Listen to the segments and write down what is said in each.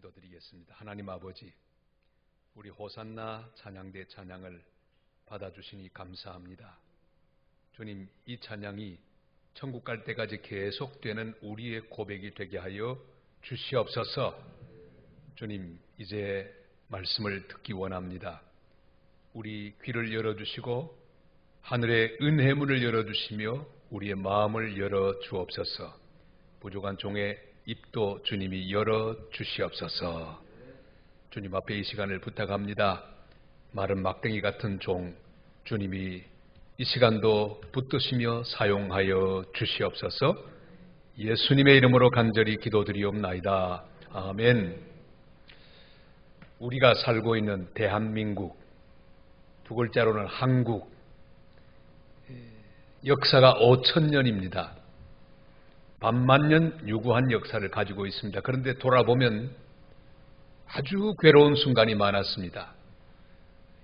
기도드리겠습니다. 하나님 아버지, 우리 호산나 찬양대 찬양을 받아주시니 감사합니다. 주님, 이 찬양이 천국 갈 때까지 계속되는 우리의 고백이 되게 하여 주시옵소서. 주님, 이제 말씀을 듣기 원합니다. 우리 귀를 열어주시고 하늘의 은혜 문을 열어주시며 우리의 마음을 열어주옵소서. 부족한 종의 입도 주님이 열어주시옵소서. 주님 앞에 이 시간을 부탁합니다. 마른 막대기 같은 종 주님이 이 시간도 붙드시며 사용하여 주시옵소서. 예수님의 이름으로 간절히 기도드리옵나이다. 아멘. 우리가 살고 있는 대한민국, 두 글자로는 한국, 역사가 5,000년입니다. 반만년 유구한 역사를 가지고 있습니다. 그런데 돌아보면 아주 괴로운 순간이 많았습니다.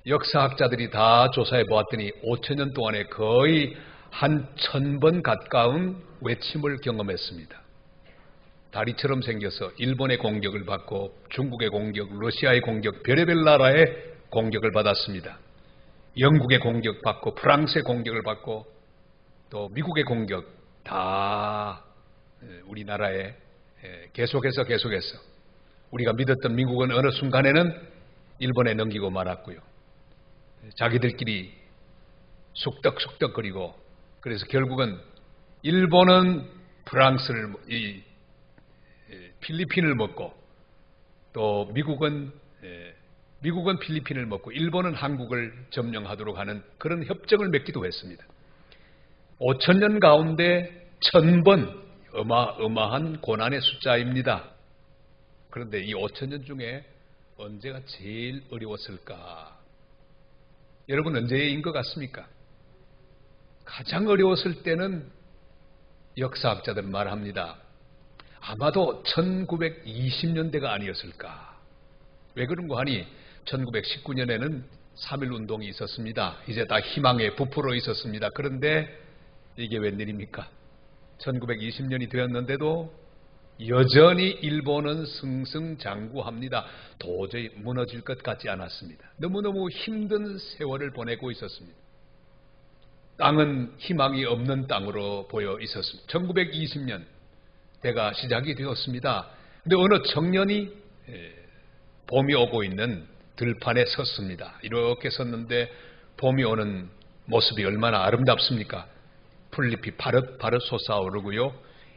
역사학자들이 다 조사해 보았더니 5,000년 동안에 거의 한 1,000번 가까운 외침을 경험했습니다. 다리처럼 생겨서 일본의 공격을 받고 중국의 공격, 러시아의 공격, 별의별 나라의 공격을 받았습니다. 영국의 공격받고 프랑스의 공격을 받고 또 미국의 공격 다 우리나라에 계속해서 우리가 믿었던 미국은 어느 순간에는 일본에 넘기고 말았고요. 자기들끼리 숙덕거리고 그래서 결국은 일본은 프랑스를 필리핀을 먹고 또 미국은 필리핀을 먹고 일본은 한국을 점령하도록 하는 그런 협정을 맺기도 했습니다. 5,000년 가운데 1,000번 어마어마한 고난의 숫자입니다. 그런데 이 5,000년 중에 언제가 제일 어려웠을까? 여러분, 언제인 것 같습니까? 가장 어려웠을 때는 역사학자들은 말합니다. 아마도 1920년대가 아니었을까? 왜 그런가 하니 1919년에는 3.1운동이 있었습니다. 이제 다 희망에 부풀어 있었습니다. 그런데 이게 웬일입니까? 1920년이 되었는데도 여전히 일본은 승승장구합니다. 도저히 무너질 것 같지 않았습니다. 너무너무 힘든 세월을 보내고 있었습니다. 땅은 희망이 없는 땅으로 보여 있었습니다. 1920년 대가 시작이 되었습니다. 근데 어느 청년이 봄이 오고 있는 들판에 섰습니다. 이렇게 섰는데 봄이 오는 모습이 얼마나 아름답습니까? 풀잎이 바릇바릇 솟아오르고요.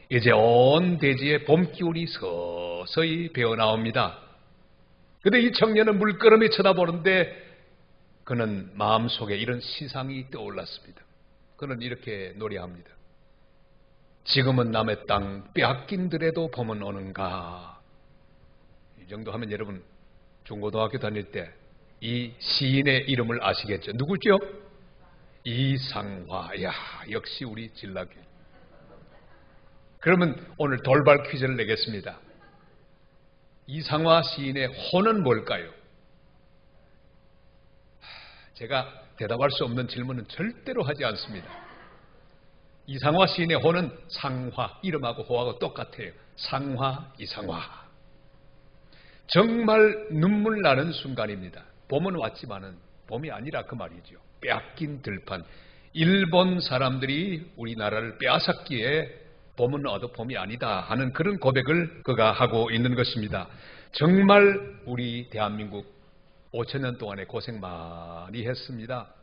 이제 온 대지에 봄 기운이 서서히 배어나옵니다. 그런데 이 청년은 물끄러미 쳐다보는데 그는 마음속에 이런 시상이 떠올랐습니다. 그는 이렇게 노래합니다. 지금은 남의 땅 빼앗긴들에도 봄은 오는가. 이 정도 하면 여러분 중고등학교 다닐 때 이 시인의 이름을 아시겠죠? 누구죠? 이상화. 야, 역시 우리 진락교. 그러면 오늘 돌발 퀴즈를 내겠습니다. 이상화 시인의 호는 뭘까요? 제가 대답할 수 없는 질문은 절대로 하지 않습니다. 이상화 시인의 호는 상화, 이름하고 호하고 똑같아요. 상화, 이상화. 정말 눈물 나는 순간입니다. 봄은 왔지만은 봄이 아니라 그 말이죠. 빼앗긴 들판. 일본 사람들이 우리나라를 빼앗았기에 봄은 와도 봄이 아니다 하는 그런 고백을 그가 하고 있는 것입니다. 정말 우리 대한민국 5,000년 동안에 고생 많이 했습니다.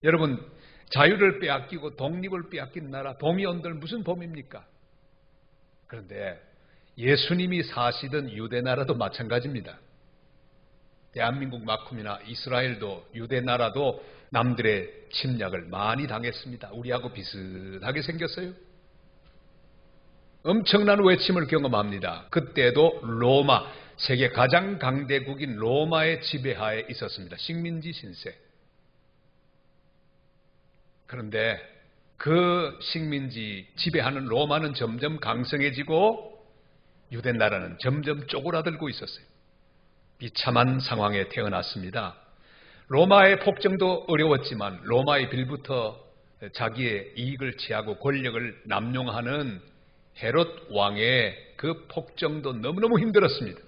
여러분, 자유를 빼앗기고 독립을 빼앗긴 나라, 봄이 온들 무슨 봄입니까? 그런데 예수님이 사시던 유대 나라도 마찬가지입니다. 대한민국만큼이나 이스라엘도 유대 나라도 남들의 침략을 많이 당했습니다. 우리하고 비슷하게 생겼어요. 엄청난 외침을 경험합니다. 그때도 로마, 세계 가장 강대국인 로마의 지배하에 있었습니다. 식민지 신세. 그런데 그 식민지 지배하는 로마는 점점 강성해지고 유대 나라는 점점 쪼그라들고 있었어요. 비참한 상황에 태어났습니다. 로마의 폭정도 어려웠지만 로마의 빌부터 자기의 이익을 취하고 권력을 남용하는 헤롯 왕의 그 폭정도 너무너무 힘들었습니다.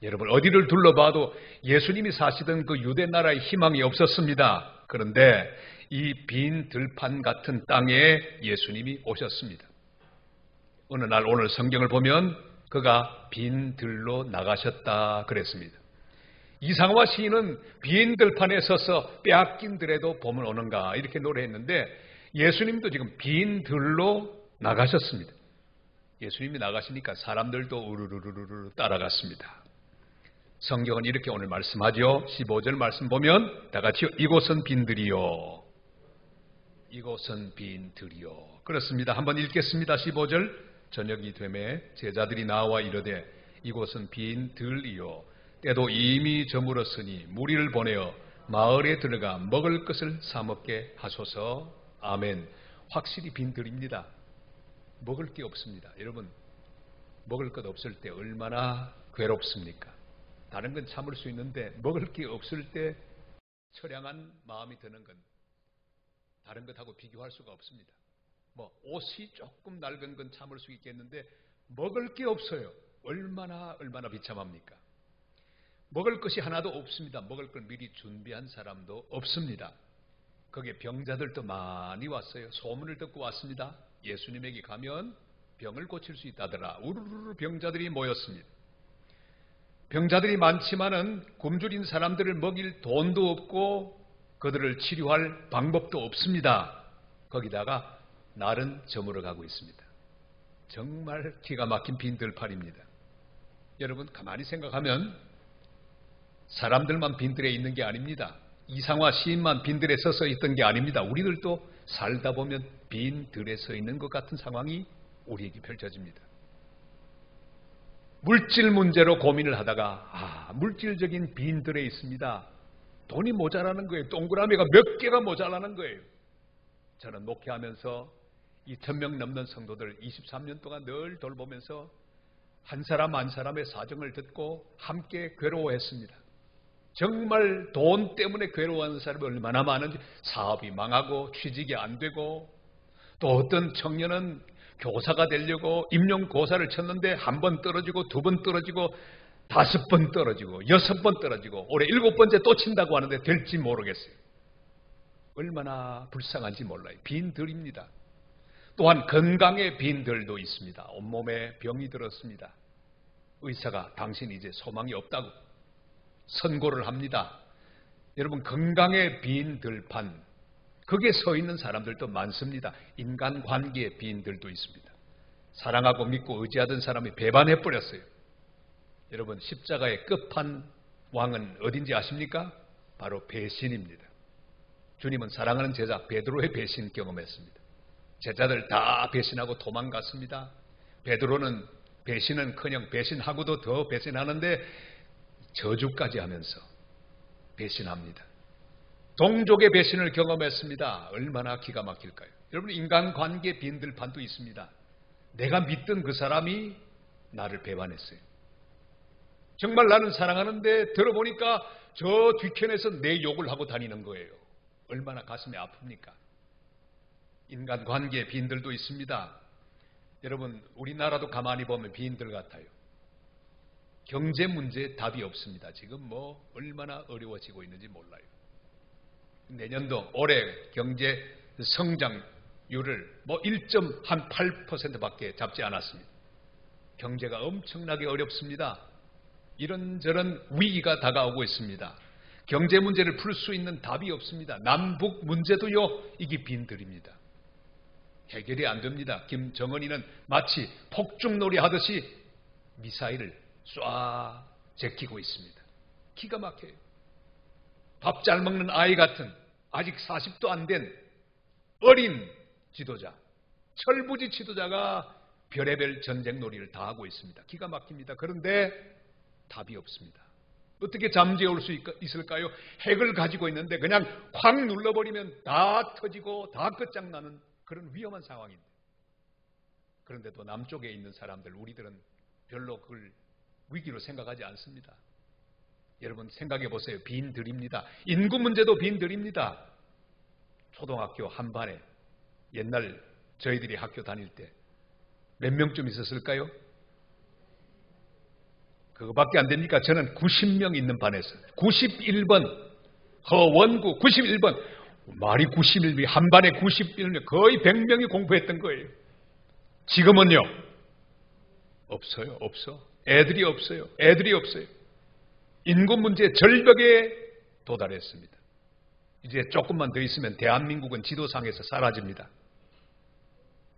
여러분 어디를 둘러봐도 예수님이 사시던 그 유대 나라의 희망이 없었습니다. 그런데 이 빈 들판 같은 땅에 예수님이 오셨습니다. 어느 날 오늘 성경을 보면 그가 빈 들로 나가셨다 그랬습니다. 이상화 시인은 빈 들판에 서서 빼앗긴 들에도 봄은 오는가 이렇게 노래했는데 예수님도 지금 빈 들로 나가셨습니다. 예수님이 나가시니까 사람들도 우르르르르 따라갔습니다. 성경은 이렇게 오늘 말씀하죠. 15절 말씀 보면 다 같이 이곳은 빈들이요. 이곳은 빈들이요. 그렇습니다. 한번 읽겠습니다. 15절 저녁이 되매 제자들이 나와 이르되 이곳은 빈들이요. 때도 이미 저물었으니 무리를 보내어 마을에 들어가 먹을 것을 사 먹게 하소서. 아멘. 확실히 빈들입니다. 먹을 게 없습니다. 여러분 먹을 것 없을 때 얼마나 괴롭습니까? 다른 건 참을 수 있는데 먹을 게 없을 때 처량한 마음이 드는 건 다른 것하고 비교할 수가 없습니다. 뭐 옷이 조금 낡은 건 참을 수 있겠는데 먹을 게 없어요. 얼마나 비참합니까? 먹을 것이 하나도 없습니다. 먹을 걸 미리 준비한 사람도 없습니다. 거기에 병자들도 많이 왔어요. 소문을 듣고 왔습니다. 예수님에게 가면 병을 고칠 수 있다더라. 우르르 병자들이 모였습니다. 병자들이 많지만은 굶주린 사람들을 먹일 돈도 없고 그들을 치료할 방법도 없습니다. 거기다가 날은 저물어 가고 있습니다. 정말 기가 막힌 빈들판입니다. 여러분 가만히 생각하면 사람들만 빈들에 있는 게 아닙니다. 이상화 시인만 빈들에 서서 있던 게 아닙니다. 우리들도 살다 보면 빈들에 서 있는 것 같은 상황이 우리에게 펼쳐집니다. 물질 문제로 고민을 하다가 물질적인 빈들에 있습니다. 돈이 모자라는 거예요. 동그라미가 몇 개가 모자라는 거예요. 저는 목회하면서 2,000명 넘는 성도들 23년 동안 늘 돌보면서 한 사람 한 사람의 사정을 듣고 함께 괴로워했습니다. 정말 돈 때문에 괴로워하는 사람이 얼마나 많은지, 사업이 망하고 취직이 안 되고, 또 어떤 청년은 교사가 되려고 임용고사를 쳤는데 한 번 떨어지고 두 번 떨어지고 5번 떨어지고 6번 떨어지고 올해 7번째 또 친다고 하는데 될지 모르겠어요. 얼마나 불쌍한지 몰라요. 빈들입니다. 또한 건강의 빈들도 있습니다. 온몸에 병이 들었습니다. 의사가 당신 이제 소망이 없다고 선고를 합니다. 여러분 건강의 빈들판, 거기에 서 있는 사람들도 많습니다. 인간관계의 빈들도 있습니다. 사랑하고 믿고 의지하던 사람이 배반해버렸어요. 여러분 십자가의 끝판왕은 어딘지 아십니까? 바로 배신입니다. 주님은 사랑하는 제자 베드로의 배신 경험했습니다. 제자들 다 배신하고 도망갔습니다. 베드로는 배신은커녕 배신하고도 더 배신하는데 저주까지 하면서 배신합니다. 동족의 배신을 경험했습니다. 얼마나 기가 막힐까요? 여러분 인간관계 빈들판도 있습니다. 내가 믿던 그 사람이 나를 배반했어요. 정말 나는 사랑하는데 들어보니까 저 뒤편에서 내 욕을 하고 다니는 거예요. 얼마나 가슴이 아픕니까? 인간관계 빈들도 있습니다. 여러분 우리나라도 가만히 보면 빈들 같아요. 경제 문제에 답이 없습니다. 지금 뭐 얼마나 어려워지고 있는지 몰라요. 내년도 올해 경제 성장률을 뭐 1.8%밖에 잡지 않았습니다. 경제가 엄청나게 어렵습니다. 이런저런 위기가 다가오고 있습니다. 경제 문제를 풀 수 있는 답이 없습니다. 남북 문제도요, 이게 빈들입니다. 해결이 안 됩니다. 김정은이는 마치 폭죽놀이 하듯이 미사일을 쏴 제끼고 있습니다. 기가 막혀요. 밥 잘 먹는 아이 같은 아직 40도 안 된 어린 지도자, 철부지 지도자가 별의별 전쟁 놀이를 다 하고 있습니다. 기가 막힙니다. 그런데 답이 없습니다. 어떻게 잠재울 수 있을까요? 핵을 가지고 있는데 그냥 콱 눌러버리면 다 터지고 다 끝장나는 그런 위험한 상황입니다. 그런데도 남쪽에 있는 사람들, 우리들은 별로 그걸 위기로 생각하지 않습니다. 여러분 생각해 보세요. 빈들입니다. 인구 문제도 빈들입니다. 초등학교 한 반에 옛날 저희들이 학교 다닐 때 몇 명쯤 있었을까요? 그거밖에 안 됩니까? 저는 90명 있는 반에서 91번 허원구 91번 말이 91명 한 반에 91명 거의 100명이 공부했던 거예요. 지금은요 없어요. 없어. 애들이 없어요. 애들이 없어요. 인구 문제 절벽에 도달했습니다. 이제 조금만 더 있으면 대한민국은 지도상에서 사라집니다.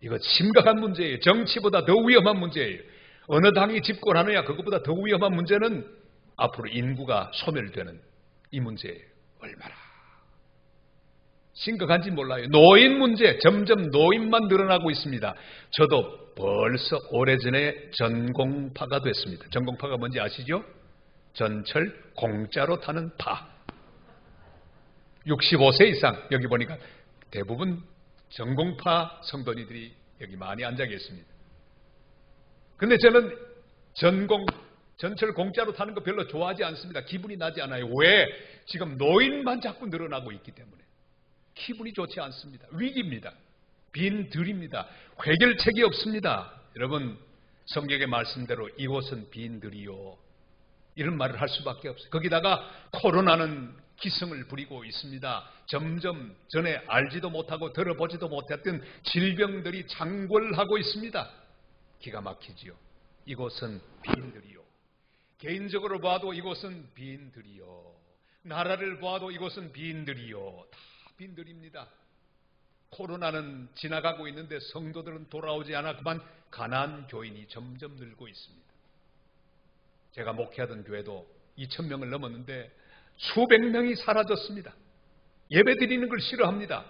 이거 심각한 문제예요. 정치보다 더 위험한 문제예요. 어느 당이 집권하느냐 그것보다 더 위험한 문제는 앞으로 인구가 소멸되는 이 문제예요. 얼마나 심각한지 몰라요. 노인 문제 점점 노인만 늘어나고 있습니다. 저도 벌써 오래전에 전공파가 됐습니다. 전공파가 뭔지 아시죠? 전철 공짜로 타는 파. 65세 이상 여기 보니까 대부분 전공파 성도님들이 여기 많이 앉아 계십니다. 근데 저는 전철 공짜로 타는 거 별로 좋아하지 않습니다. 기분이 나지 않아요. 왜? 지금 노인만 자꾸 늘어나고 있기 때문에. 기분이 좋지 않습니다. 위기입니다. 빈들입니다. 해결책이 없습니다. 여러분 성경의 말씀대로 이곳은 빈들이요. 이런 말을 할 수밖에 없어요. 거기다가 코로나는 기승을 부리고 있습니다. 점점 전에 알지도 못하고 들어보지도 못했던 질병들이 창궐하고 있습니다. 기가 막히지요. 이곳은 빈들이요. 개인적으로 봐도 이곳은 빈들이요. 나라를 봐도 이곳은 빈들이요. 다 빈들입니다. 코로나는 지나가고 있는데 성도들은 돌아오지 않아 그만 가난한 교인이 점점 늘고 있습니다. 제가 목회하던 교회도 2,000명을 넘었는데 수백 명이 사라졌습니다. 예배 드리는 걸 싫어합니다.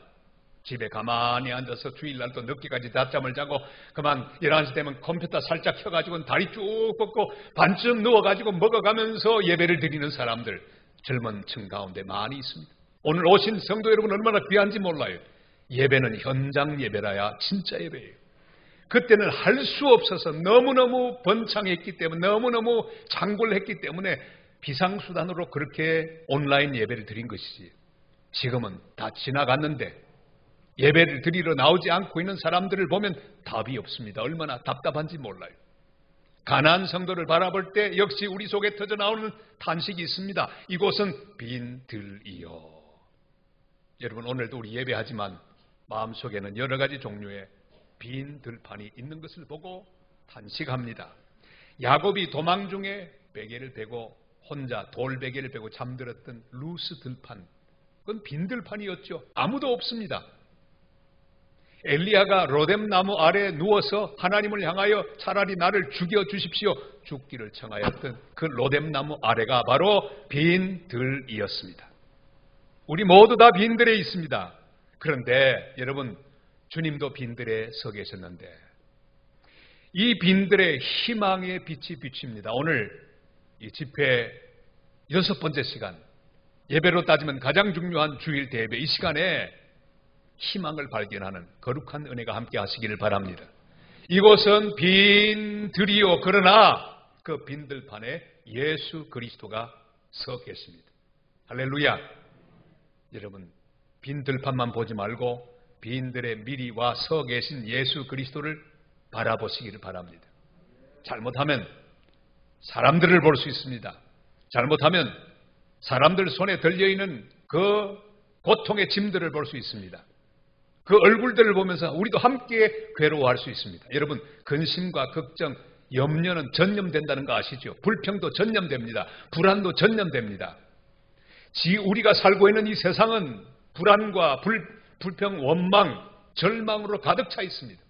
집에 가만히 앉아서 주일날도 늦게까지 낮잠을 자고 그만 11시 되면 컴퓨터 살짝 켜가지고 다리 쭉 뻗고 반쯤 누워가지고 먹어가면서 예배를 드리는 사람들 젊은 층 가운데 많이 있습니다. 오늘 오신 성도 여러분 얼마나 귀한지 몰라요. 예배는 현장 예배라야 진짜 예배예요. 그때는 할 수 없어서 너무너무 번창했기 때문에 너무너무 창궐했기 때문에 비상수단으로 그렇게 온라인 예배를 드린 것이지. 지금은 다 지나갔는데 예배를 드리러 나오지 않고 있는 사람들을 보면 답이 없습니다. 얼마나 답답한지 몰라요. 가난한 성도를 바라볼 때 역시 우리 속에 터져나오는 탄식이 있습니다. 이곳은 빈들이요. 여러분 오늘도 우리 예배하지만 마음속에는 여러 가지 종류의 빈 들판이 있는 것을 보고 탄식합니다. 야곱이 도망 중에 베개를 베고 혼자 돌베개를 베고 잠들었던 루스 들판, 그건 빈 들판이었죠. 아무도 없습니다. 엘리야가 로뎀나무 아래에 누워서 하나님을 향하여 차라리 나를 죽여주십시오 죽기를 청하였던 그 로뎀나무 아래가 바로 빈들이었습니다. 우리 모두 다 빈들에 있습니다. 그런데 여러분 주님도 빈들에 서 계셨는데 이 빈들에 희망의 빛이 비칩니다. 오늘 이 집회 6번째 시간, 예배로 따지면 가장 중요한 주일 대예배 이 시간에 희망을 발견하는 거룩한 은혜가 함께 하시기를 바랍니다. 이곳은 빈들이요. 그러나 그 빈들판에 예수 그리스도가 서 계십니다. 할렐루야. 여러분 빈들판만 보지 말고 빈들에 미리 와 서 계신 예수 그리스도를 바라보시기를 바랍니다. 잘못하면 사람들을 볼 수 있습니다. 잘못하면 사람들 손에 들려있는 그 고통의 짐들을 볼 수 있습니다. 그 얼굴들을 보면서 우리도 함께 괴로워할 수 있습니다. 여러분 근심과 걱정, 염려는 전염된다는 거 아시죠? 불평도 전염됩니다. 불안도 전염됩니다. 우리가 살고 있는 이 세상은 불안과 불평, 원망, 절망으로 가득 차 있습니다.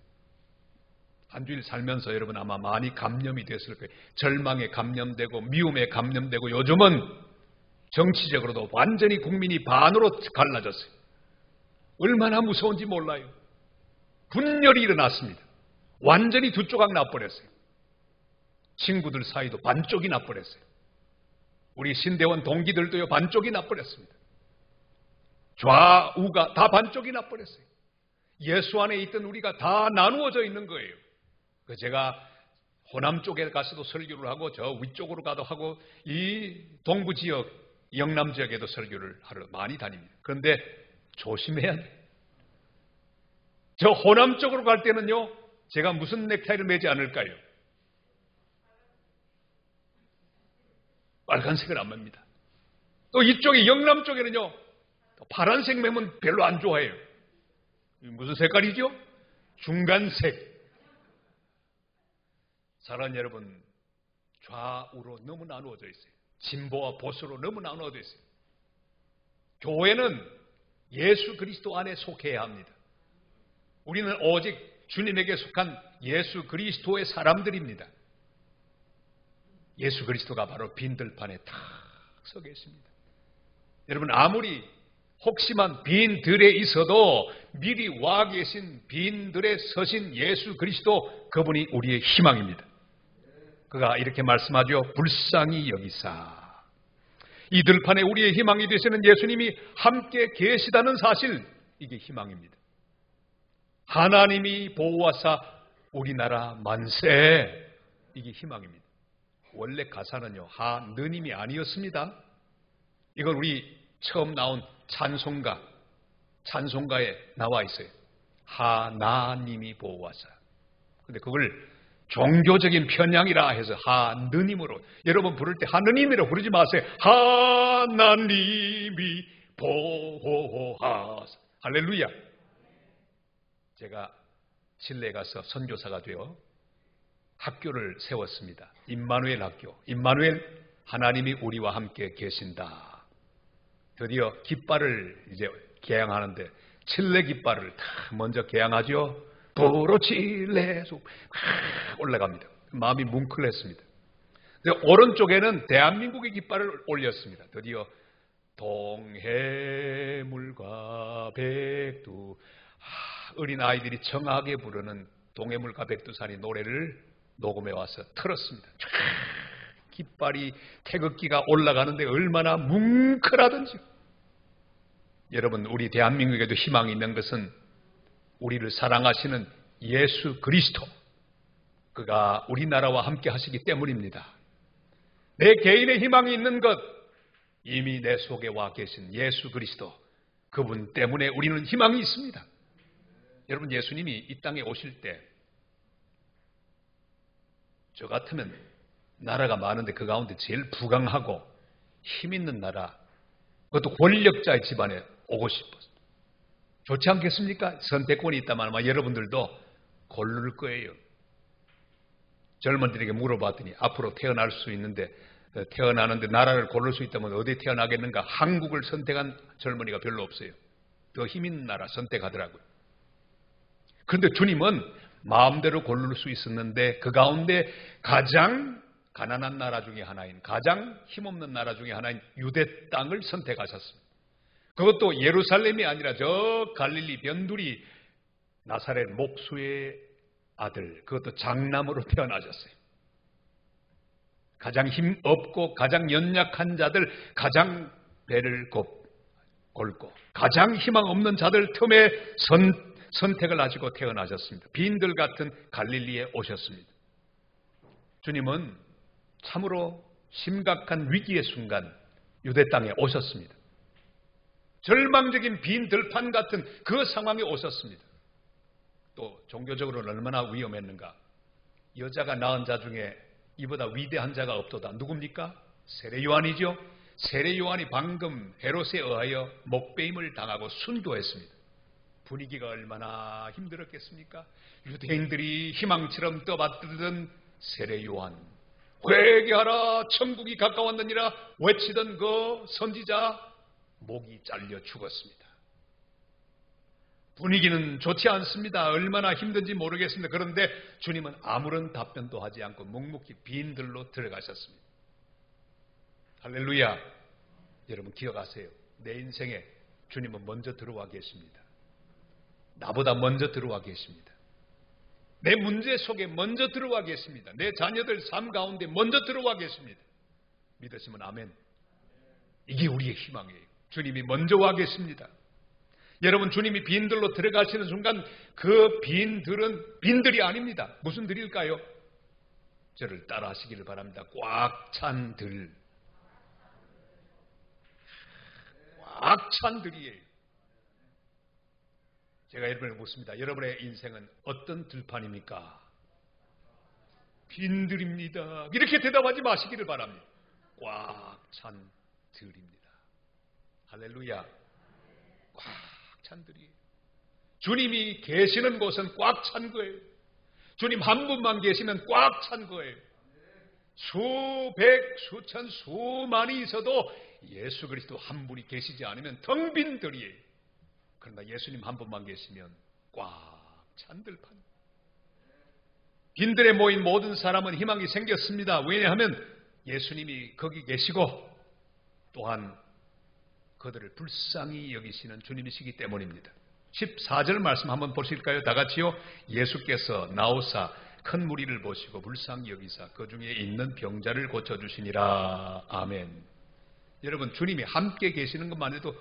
한 주일 살면서 여러분 아마 많이 감염이 됐을 거예요. 절망에 감염되고 미움에 감염되고 요즘은 정치적으로도 완전히 국민이 반으로 갈라졌어요. 얼마나 무서운지 몰라요. 분열이 일어났습니다. 완전히 두 조각 나버렸어요. 친구들 사이도 반쪽이 나버렸어요. 우리 신대원 동기들도요 반쪽이 나버렸습니다. 좌우가 다 반쪽이 나버렸어요. 예수 안에 있던 우리가 다 나누어져 있는 거예요. 제가 호남 쪽에 가서도 설교를 하고 저 위쪽으로 가도 하고 이 동부 지역, 영남 지역에도 설교를 하러 많이 다닙니다. 그런데 조심해야 돼요. 저 호남 쪽으로 갈 때는요 제가 무슨 넥타이를 매지 않을까요? 빨간색을 안 맵니다. 또 이쪽에 영남 쪽에는요, 파란색 매면 별로 안 좋아해요. 무슨 색깔이죠? 중간색. 사랑하는 여러분, 좌우로 너무 나누어져 있어요. 진보와 보수로 너무 나누어져 있어요. 교회는 예수 그리스도 안에 속해야 합니다. 우리는 오직 주님에게 속한 예수 그리스도의 사람들입니다. 예수 그리스도가 바로 빈 들판에 탁 서 계십니다. 여러분, 아무리 혹시만 빈 들에 있어도 미리 와 계신 빈 들에 서신 예수 그리스도, 그분이 우리의 희망입니다. 그가 이렇게 말씀하죠. 불쌍히 여기사. 이 들판에 우리의 희망이 되시는 예수님이 함께 계시다는 사실, 이게 희망입니다. 하나님이 보호하사 우리나라 만세, 이게 희망입니다. 원래 가사는요, 하느님이 아니었습니다. 이건 우리 처음 나온 찬송가에 나와 있어요. 하나님이 보호하사. 근데 그걸 종교적인 편향이라 해서 하느님으로, 여러분 부를 때 하느님이라고 부르지 마세요. 하나님이 보호하사. 할렐루야. 제가 실내에 가서 선교사가 되어 학교를 세웠습니다. 임마누엘 학교. 임마누엘, 하나님이 우리와 함께 계신다. 드디어 깃발을 이제 개양하는데 칠레 깃발을 다 먼저 개양하죠. 도로 칠레소 올라갑니다. 마음이 뭉클했습니다. 오른쪽에는 대한민국의 깃발을 올렸습니다. 드디어 동해물과 백두, 어린 아이들이 청하게 부르는 동해물과 백두산이 노래를 녹음해 와서 틀었습니다. 깃발이 태극기가 올라가는데 얼마나 뭉클하든지. 여러분, 우리 대한민국에도 희망이 있는 것은 우리를 사랑하시는 예수 그리스도, 그가 우리나라와 함께 하시기 때문입니다. 내 개인의 희망이 있는 것, 이미 내 속에 와 계신 예수 그리스도, 그분 때문에 우리는 희망이 있습니다. 여러분, 예수님이 이 땅에 오실 때 저 같으면 나라가 많은데 그 가운데 제일 부강하고 힘 있는 나라, 그것도 권력자의 집안에 오고 싶었어요. 좋지 않겠습니까? 선택권이 있다면 아마 여러분들도 고를 거예요. 젊은이들에게 물어봤더니 앞으로 태어날 수 있는데, 태어나는데 나라를 고를 수 있다면 어디 태어나겠는가? 한국을 선택한 젊은이가 별로 없어요. 더 힘 있는 나라 선택하더라고요. 그런데 주님은 마음대로 고를 수 있었는데 그 가운데 가장 가난한 나라 중에 하나인, 가장 힘없는 나라 중에 하나인 유대 땅을 선택하셨습니다. 그것도 예루살렘이 아니라 저 갈릴리 변두리 나사렛 목수의 아들, 그것도 장남으로 태어나셨어요. 가장 힘없고 가장 연약한 자들, 가장 배를 골고 가장 희망 없는 자들 틈에 선택을 하시고 태어나셨습니다. 빈들 같은 갈릴리에 오셨습니다. 주님은 참으로 심각한 위기의 순간 유대 땅에 오셨습니다. 절망적인 빈 들판 같은 그 상황에 오셨습니다. 또 종교적으로는 얼마나 위험했는가. 여자가 낳은 자 중에 이보다 위대한 자가 없도다. 누굽니까? 세례 요한이죠. 세례 요한이 방금 헤롯에 의하여 목배임을 당하고 순교했습니다. 분위기가 얼마나 힘들었겠습니까? 유대인들이 희망처럼 떠받들던 세례 요한, 회개하라 천국이 가까웠느니라 외치던 그 선지자, 목이 잘려 죽었습니다. 분위기는 좋지 않습니다. 얼마나 힘든지 모르겠습니다. 그런데 주님은 아무런 답변도 하지 않고 묵묵히 빈들로 들어가셨습니다. 할렐루야. 여러분 기억하세요. 내 인생에 주님은 먼저 들어와 계십니다. 나보다 먼저 들어와 계십니다. 내 문제 속에 먼저 들어와 계십니다. 내 자녀들 삶 가운데 먼저 들어와 계십니다. 믿으시면 아멘. 이게 우리의 희망이에요. 주님이 먼저 와 계십니다. 여러분, 주님이 빈들로 들어가시는 순간 그 빈들은 빈들이 아닙니다. 무슨 들일까요? 저를 따라 하시기를 바랍니다. 꽉 찬 들. 꽉 찬 들이에요. 제가 여러분을 묻습니다. 여러분의 인생은 어떤 들판입니까? 빈들입니다. 이렇게 대답하지 마시기를 바랍니다. 꽉 찬 들입니다. 할렐루야. 꽉 찬 들이에요. 주님이 계시는 곳은 꽉 찬 거예요. 주님 한 분만 계시면 꽉 찬 거예요. 수백, 수천, 수만이 있어도 예수 그리스도 한 분이 계시지 않으면 텅 빈 들이에요. 그러나 예수님 한 분만 계시면 꽉 찬 들판. 빈들에 모인 모든 사람은 희망이 생겼습니다. 왜냐하면 예수님이 거기 계시고 또한 그들을 불쌍히 여기시는 주님이시기 때문입니다. 14절 말씀 한번 보실까요? 다 같이요. 예수께서 나오사 큰 무리를 보시고 불쌍히 여기사 그 중에 있는 병자를 고쳐주시니라. 아멘. 여러분, 주님이 함께 계시는 것만 해도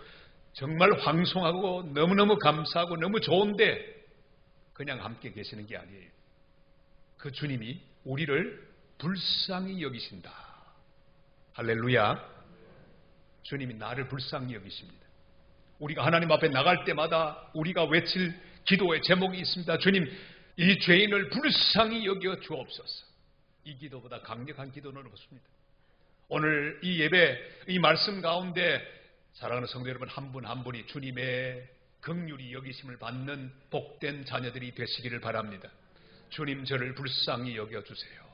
정말 황송하고 너무너무 감사하고 너무 좋은데 그냥 함께 계시는 게 아니에요. 그 주님이 우리를 불쌍히 여기신다. 할렐루야. 주님이 나를 불쌍히 여기십니다. 우리가 하나님 앞에 나갈 때마다 우리가 외칠 기도의 제목이 있습니다. 주님, 이 죄인을 불쌍히 여겨 주옵소서. 이 기도보다 강력한 기도는 없습니다. 오늘 이 예배, 이 말씀 가운데 사랑하는 성도 여러분 한 분 한 분이 주님의 긍휼히 여기심을 받는 복된 자녀들이 되시기를 바랍니다. 주님, 저를 불쌍히 여겨주세요.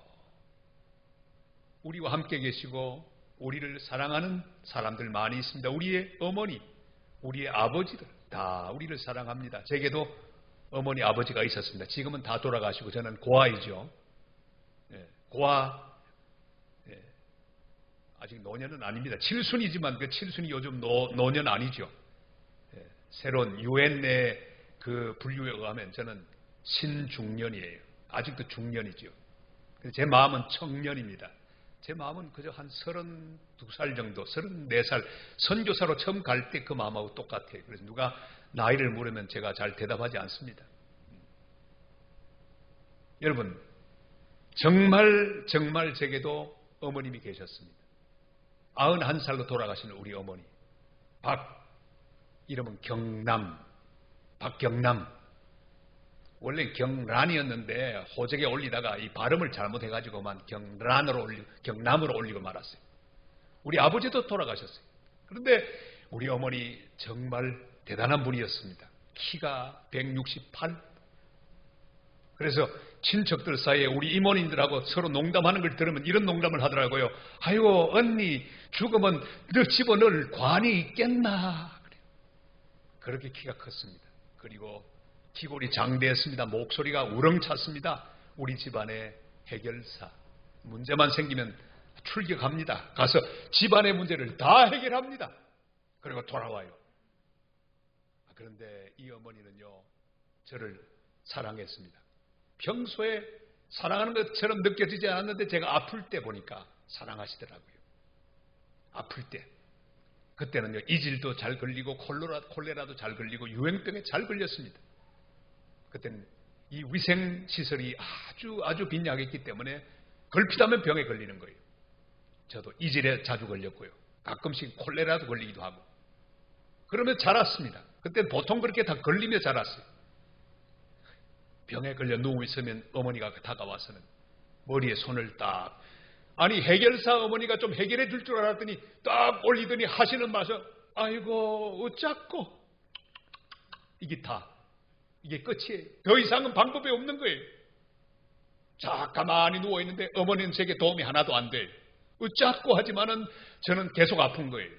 우리와 함께 계시고 우리를 사랑하는 사람들 많이 있습니다. 우리의 어머니, 우리의 아버지들 다 우리를 사랑합니다. 제게도 어머니 아버지가 있었습니다. 지금은 다 돌아가시고 저는 고아이죠. 고아, 아직 노년은 아닙니다. 칠순이지만 그 칠순이 요즘 노년 아니죠. 새로운 유엔 내 그 분류에 의하면 저는 신중년이에요. 아직도 중년이죠. 제 마음은 청년입니다. 제 마음은 그저 한 32살 정도, 34살 선교사로 처음 갈 때 그 마음하고 똑같아요. 그래서 누가 나이를 물으면 제가 잘 대답하지 않습니다. 여러분, 정말 제게도 어머님이 계셨습니다. 91살로 돌아가시는 우리 어머니. 이름은 박경남. 원래 경란이었는데 호적에 올리다가 이 발음을 잘못해가지고만 경남으로 올리고 말았어요. 우리 아버지도 돌아가셨어요. 그런데 우리 어머니 정말 대단한 분이었습니다. 키가 168. 그래서 친척들 사이에 우리 이모님들하고 서로 농담하는 걸 들으면 이런 농담을 하더라고요. 아이고 언니 죽으면 너 집어넣을 관이 있겠나. 그렇게 키가 컸습니다. 그리고 기골이 장대했습니다. 목소리가 우렁찼습니다. 우리 집안의 해결사. 문제만 생기면 출격합니다. 가서 집안의 문제를 다 해결합니다. 그리고 돌아와요. 그런데 이 어머니는요, 저를 사랑했습니다. 평소에 사랑하는 것처럼 느껴지지 않았는데 제가 아플 때 보니까 사랑하시더라고요. 아플 때. 그때는요, 이질도 잘 걸리고 콜레라도 잘 걸리고 유행병에 잘 걸렸습니다. 그때는 이 위생시설이 아주 빈약했기 때문에 걸핏하면 병에 걸리는 거예요. 저도 이질에 자주 걸렸고요. 가끔씩 콜레라도 걸리기도 하고. 그러면 자랐습니다. 그때는 보통 그렇게 다 걸리며 자랐어요. 병에 걸려 누워 있으면 어머니가 다가와서는 머리에 손을 딱, 아니 해결사 어머니가 좀 해결해 줄 줄 알았더니 딱 올리더니 하시는 말씀, 아이고 어쩌고, 이게 끝이에요. 더 이상은 방법이 없는 거예요. 자, 가만히 누워있는데 어머니는 제게 도움이 하나도 안 돼요. 어쩌고 하지만은 저는 계속 아픈 거예요.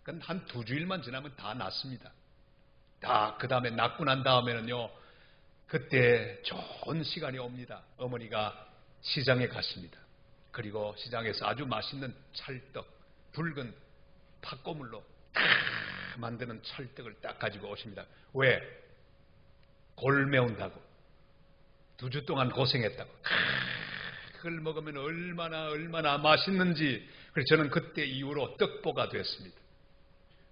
그건 한 2주일만 지나면 다 낫습니다. 그 다음에 낫고 난 다음에는요, 그때 좋은 시간이 옵니다. 어머니가 시장에 가십니다. 그리고 시장에서 아주 맛있는 찰떡, 붉은 팥고물로 딱 만드는 찰떡을 딱 가지고 오십니다. 왜? 골 메운다고. 2주 동안 고생했다고. 그걸 먹으면 얼마나 맛있는지. 그래서 저는 그때 이후로 떡보가 됐습니다.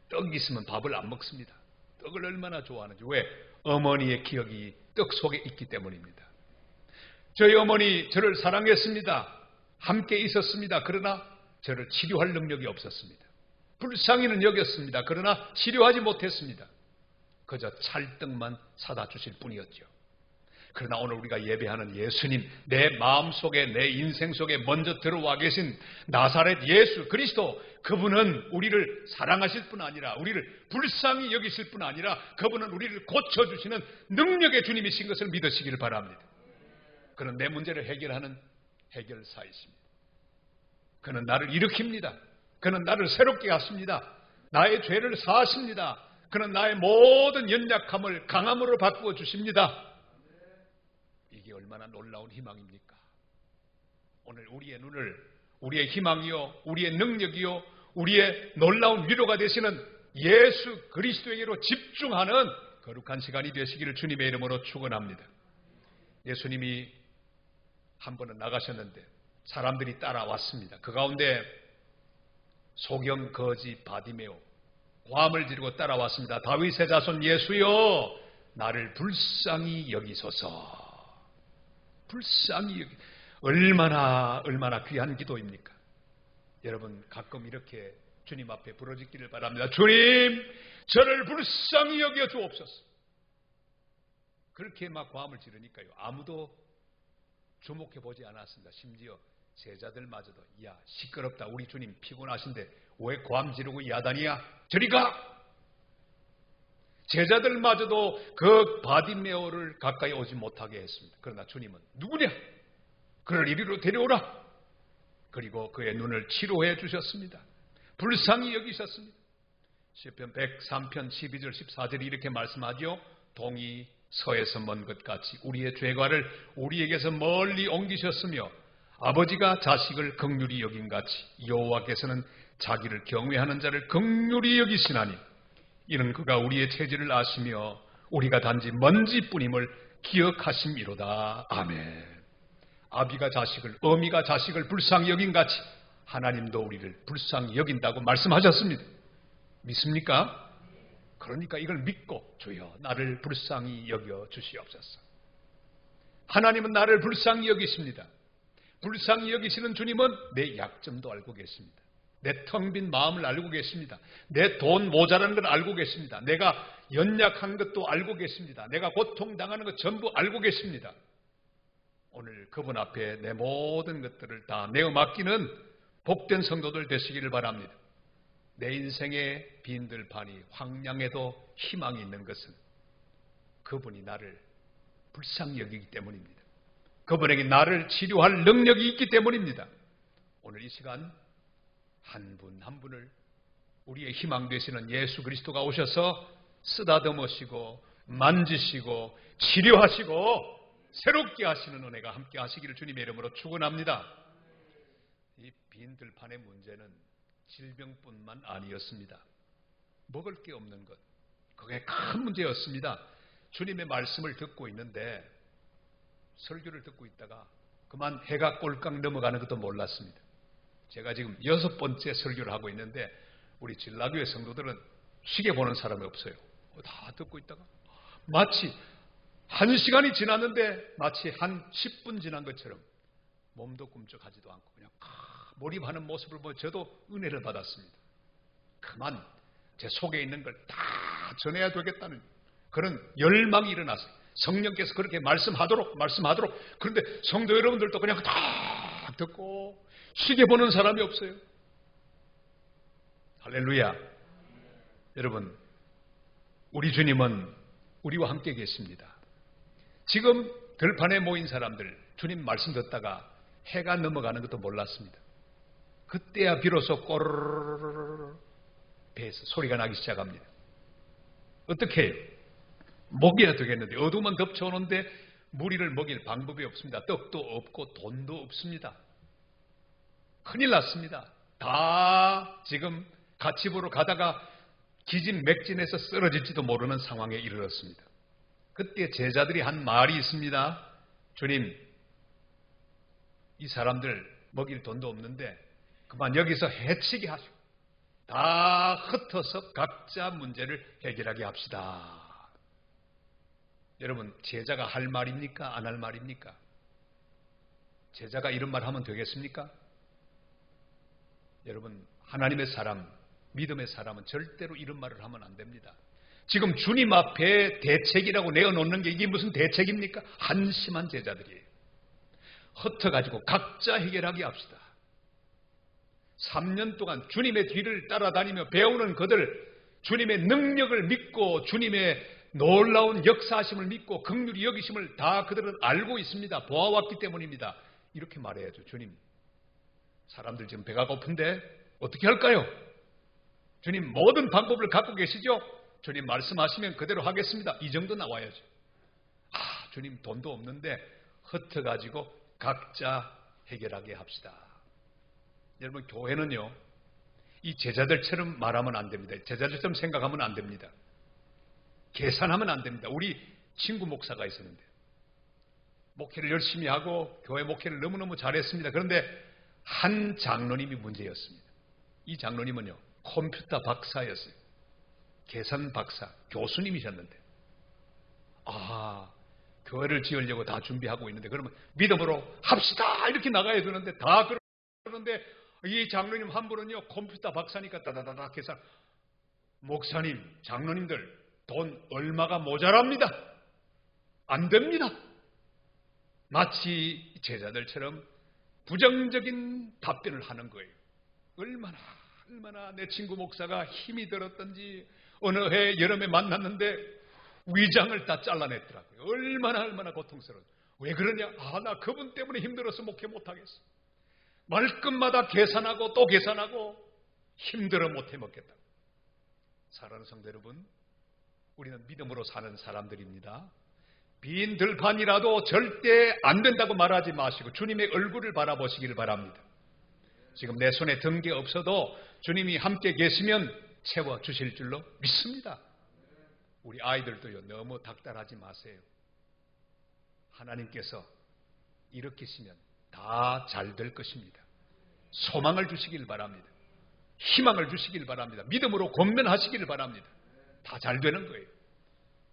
떡 있으면 밥을 안 먹습니다. 떡을 얼마나 좋아하는지. 왜? 어머니의 기억이 떡 속에 있기 때문입니다. 저희 어머니 저를 사랑했습니다. 함께 있었습니다. 그러나 저를 치료할 능력이 없었습니다. 불쌍히는 여겼습니다. 그러나 치료하지 못했습니다. 그저 찰떡만 사다 주실 뿐이었죠. 그러나 오늘 우리가 예배하는 예수님, 내 마음속에, 내 인생 속에 먼저 들어와 계신 나사렛 예수 그리스도, 그분은 우리를 사랑하실 뿐 아니라, 우리를 불쌍히 여기실 뿐 아니라, 그분은 우리를 고쳐주시는 능력의 주님이신 것을 믿으시기를 바랍니다. 그는 내 문제를 해결하는 해결사이십니다. 그는 나를 일으킵니다. 그는 나를 새롭게 하십니다. 나의 죄를 사하십니다. 그는 나의 모든 연약함을 강함으로 바꾸어 주십니다. 이게 얼마나 놀라운 희망입니까? 오늘 우리의 눈을, 우리의 희망이요, 우리의 능력이요, 우리의 놀라운 위로가 되시는 예수 그리스도에게로 집중하는 거룩한 시간이 되시기를 주님의 이름으로 축원합니다. 예수님이 한 번은 나가셨는데 사람들이 따라왔습니다. 그 가운데 소경 거지 바디메오 고함을 지르고 따라왔습니다. 다윗의 자손 예수여, 나를 불쌍히 여기소서. 불쌍히 여기. 얼마나 귀한 기도입니까? 여러분, 가끔 이렇게 주님 앞에 부르짖기를 바랍니다. 주님, 저를 불쌍히 여겨 주옵소서. 그렇게 막 고함을 지르니까요, 아무도 주목해 보지 않았습니다. 심지어 제자들마저도, 야, 시끄럽다, 우리 주님 피곤하신데 왜 고함 지르고 야단이야? 저리 가! 제자들마저도 그 바디메오를 가까이 오지 못하게 했습니다. 그러나 주님은 누구냐? 그를 이리로 데려오라. 그리고 그의 눈을 치료해 주셨습니다. 불쌍히 여기셨습니다. 시편 103편 12절 14절이 이렇게 말씀하죠. 동이 서에서 먼 것 같이 우리의 죄과를 우리에게서 멀리 옮기셨으며 아버지가 자식을 긍휼히 여긴 같이 여호와께서는 자기를 경외하는 자를 긍휼히 여기시나니 이는 그가 우리의 체질을 아시며 우리가 단지 먼지뿐임을 기억하심이로다. 아멘. 아비가 자식을, 어미가 자식을 불쌍히 여긴 같이 하나님도 우리를 불쌍히 여긴다고 말씀하셨습니다. 믿습니까? 그러니까 이걸 믿고 주여 나를 불쌍히 여겨 주시옵소서. 하나님은 나를 불쌍히 여기십니다. 불쌍히 여기시는 주님은 내 약점도 알고 계십니다. 내 텅 빈 마음을 알고 계십니다. 내 돈 모자라는 걸 알고 계십니다. 내가 연약한 것도 알고 계십니다. 내가 고통당하는 것 전부 알고 계십니다. 오늘 그분 앞에 내 모든 것들을 다 내어 맡기는 복된 성도들 되시기를 바랍니다. 내 인생의 빈들판이 황량해도 희망이 있는 것은 그분이 나를 불쌍히 여기기 때문입니다. 그분에게 나를 치료할 능력이 있기 때문입니다. 오늘 이 시간 한 분 한 분을 우리의 희망 되시는 예수 그리스도가 오셔서 쓰다듬으시고 만지시고 치료하시고 새롭게 하시는 은혜가 함께 하시기를 주님의 이름으로 축원합니다. 이 빈들판의 문제는 질병뿐만 아니었습니다. 먹을 게 없는 것, 그게 큰 문제였습니다. 주님의 말씀을 듣고 있는데 설교를 듣고 있다가 그만 해가 꼴깍 넘어가는 것도 몰랐습니다. 제가 지금 6번째 설교를 하고 있는데 우리 진라교회 성도들은 쉬게 보는 사람이 없어요. 다 듣고 있다가 마치 1시간이 지났는데 마치 한 10분 지난 것처럼 몸도 꿈쩍하지도 않고 그냥 몰입하는 모습을 보고 저도 은혜를 받았습니다. 그만 제 속에 있는 걸 다 전해야 되겠다는 그런 열망이 일어났어요. 성령께서 그렇게 말씀하도록. 그런데 성도 여러분들도 그냥 다 듣고 쉬게 보는 사람이 없어요. 할렐루야. 여러분, 우리 주님은 우리와 함께 계십니다. 지금 들판에 모인 사람들 주님 말씀 듣다가 해가 넘어가는 것도 몰랐습니다. 그때야 비로소 꼬르르르르 배에서 소리가 나기 시작합니다. 어떻게 해요? 먹여야 되겠는데 어두우면 덮쳐오는데 무리를 먹일 방법이 없습니다. 떡도 없고 돈도 없습니다. 큰일 났습니다. 다 지금 같이 보러 가다가 기진맥진해서 쓰러질지도 모르는 상황에 이르렀습니다. 그때 제자들이 한 말이 있습니다. 주님, 이 사람들 먹일 돈도 없는데 그만 여기서 해치게 하시고 다 흩어서 각자 문제를 해결하게 합시다. 여러분, 제자가 할 말입니까? 안 할 말입니까? 제자가 이런 말 하면 되겠습니까? 여러분, 하나님의 사람, 믿음의 사람은 절대로 이런 말을 하면 안 됩니다. 지금 주님 앞에 대책이라고 내어놓는 게 이게 무슨 대책입니까? 한심한 제자들이에요. 흩어가지고 각자 해결하게 합시다. 3년 동안 주님의 뒤를 따라다니며 배우는 그들, 주님의 능력을 믿고 주님의 놀라운 역사하심을 믿고 긍휼히 여기심을 다 그들은 알고 있습니다. 보아왔기 때문입니다. 이렇게 말해야죠. 주님, 사람들 지금 배가 고픈데 어떻게 할까요? 주님, 모든 방법을 갖고 계시죠? 주님 말씀하시면 그대로 하겠습니다. 이 정도 나와야죠. 주님 돈도 없는데 흩어가지고 각자 해결하게 합시다. 여러분, 교회는요, 이 제자들처럼 말하면 안 됩니다. 제자들처럼 생각하면 안 됩니다. 계산하면 안 됩니다. 우리 친구 목사가 있었는데 목회를 열심히 하고 교회 목회를 너무너무 잘했습니다. 그런데 한 장로님이 문제였습니다. 이 장로님은요, 컴퓨터 박사였어요. 계산 박사, 교수님이셨는데 교회를 지으려고 다 준비하고 있는데 그러면 믿음으로 합시다 이렇게 나가야 되는데 다 그러는데 이 장로님 한 분은요, 컴퓨터 박사니까 다다다닥 계산. 목사님, 장로님들 돈 얼마가 모자랍니다. 안 됩니다. 마치 제자들처럼 부정적인 답변을 하는 거예요. 얼마나 내 친구 목사가 힘이 들었던지 어느 해 여름에 만났는데 위장을 다 잘라냈더라고요. 얼마나 고통스러워. 왜 그러냐? 나 그분 때문에 힘들어서 목회 못하겠어. 말끝마다 계산하고 또 계산하고 힘들어 못해 먹겠다. 사랑하는 성도 여러분, 우리는 믿음으로 사는 사람들입니다. 빈 들판이라도 절대 안 된다고 말하지 마시고 주님의 얼굴을 바라보시길 바랍니다. 지금 내 손에 든 게 없어도 주님이 함께 계시면 채워주실 줄로 믿습니다. 우리 아이들도요, 너무 닥달하지 마세요. 하나님께서 일으키시면 다 잘 될 것입니다. 소망을 주시길 바랍니다. 희망을 주시길 바랍니다. 믿음으로 권면하시길 바랍니다. 다 잘 되는 거예요.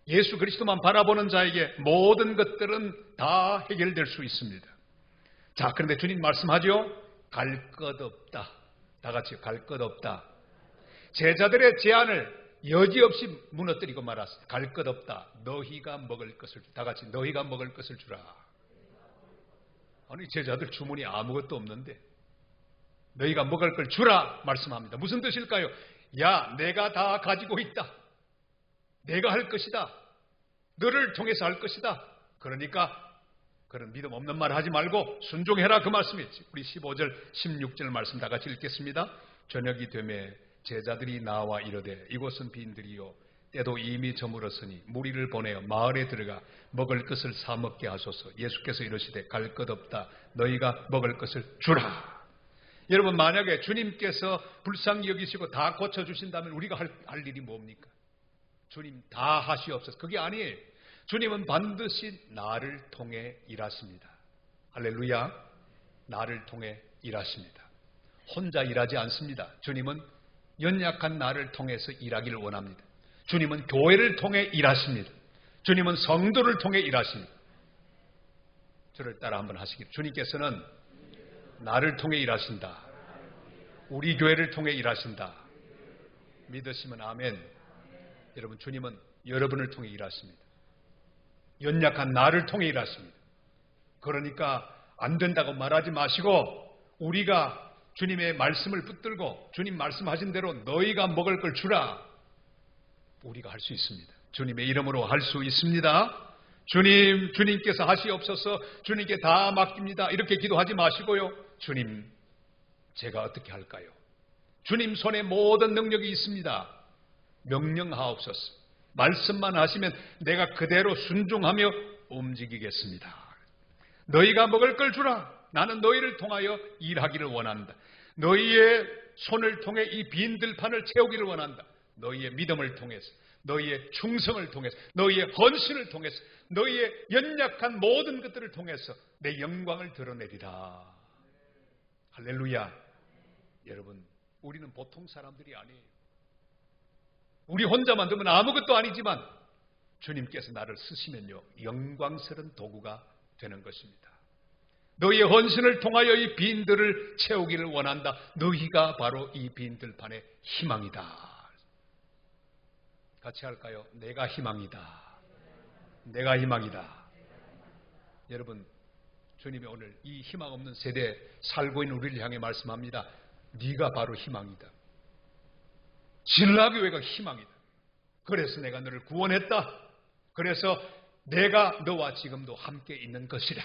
예수 그리스도만 바라보는 자에게 모든 것들은 다 해결될 수 있습니다. 자, 그런데 주님 말씀하죠. 갈 것 없다. 다 같이 갈 것 없다. 제자들의 제안을 여지없이 무너뜨리고 말았어요. 갈 것 없다. 너희가 먹을 것을 다 같이 너희가 먹을 것을 주라. 아니, 제자들 주문이 아무것도 없는데 너희가 먹을 걸 주라 말씀합니다. 무슨 뜻일까요? 야, 내가 다 가지고 있다. 내가 할 것이다. 너를 통해서 할 것이다. 그러니까 그런 믿음 없는 말 하지 말고 순종해라, 그 말씀이지. 우리 15절 16절 말씀 다 같이 읽겠습니다. 저녁이 되매 제자들이 나와 이르되 이곳은 빈들이요 때도 이미 저물었으니 무리를 보내어 마을에 들어가 먹을 것을 사 먹게 하소서. 예수께서 이르시되 갈 것 없다. 너희가 먹을 것을 주라. 여러분, 만약에 주님께서 불쌍히 여기시고 다 고쳐주신다면 우리가 할 일이 뭡니까? 주님 다 하시옵소서. 그게 아니에요. 주님은 반드시 나를 통해 일하십니다. 할렐루야. 나를 통해 일하십니다. 혼자 일하지 않습니다. 주님은 연약한 나를 통해서 일하기를 원합니다. 주님은 교회를 통해 일하십니다. 주님은 성도를 통해 일하십니다. 저를 따라 한번 하시길. 주님께서는 나를 통해 일하신다. 우리 교회를 통해 일하신다. 믿으시면 아멘. 여러분, 주님은 여러분을 통해 일하십니다. 연약한 나를 통해 일하십니다. 그러니까 안 된다고 말하지 마시고 우리가 주님의 말씀을 붙들고 주님 말씀하신 대로 너희가 먹을 걸 주라. 우리가 할 수 있습니다. 주님의 이름으로 할 수 있습니다. 주님께서 하시옵소서. 주님께 다 맡깁니다. 이렇게 기도하지 마시고요. 주님, 제가 어떻게 할까요? 주님 손에 모든 능력이 있습니다. 명령하옵소서. 말씀만 하시면 내가 그대로 순종하며 움직이겠습니다. 너희가 먹을 걸 주라. 나는 너희를 통하여 일하기를 원한다. 너희의 손을 통해 이 빈 들판을 채우기를 원한다. 너희의 믿음을 통해서, 너희의 충성을 통해서, 너희의 헌신을 통해서, 너희의 연약한 모든 것들을 통해서 내 영광을 드러내리라. 할렐루야. 여러분, 우리는 보통 사람들이 아니에요. 우리 혼자 만들면 아무것도 아니지만 주님께서 나를 쓰시면요, 영광스러운 도구가 되는 것입니다. 너희의 헌신을 통하여 이 빈들을 채우기를 원한다. 너희가 바로 이 빈들판의 희망이다. 같이 할까요? 내가 희망이다. 내가 희망이다. 여러분, 주님이 오늘 이 희망 없는 세대에 살고 있는 우리를 향해 말씀합니다. 네가 바로 희망이다. 진라교회가 희망이다. 그래서 내가 너를 구원했다. 그래서 내가 너와 지금도 함께 있는 것이라.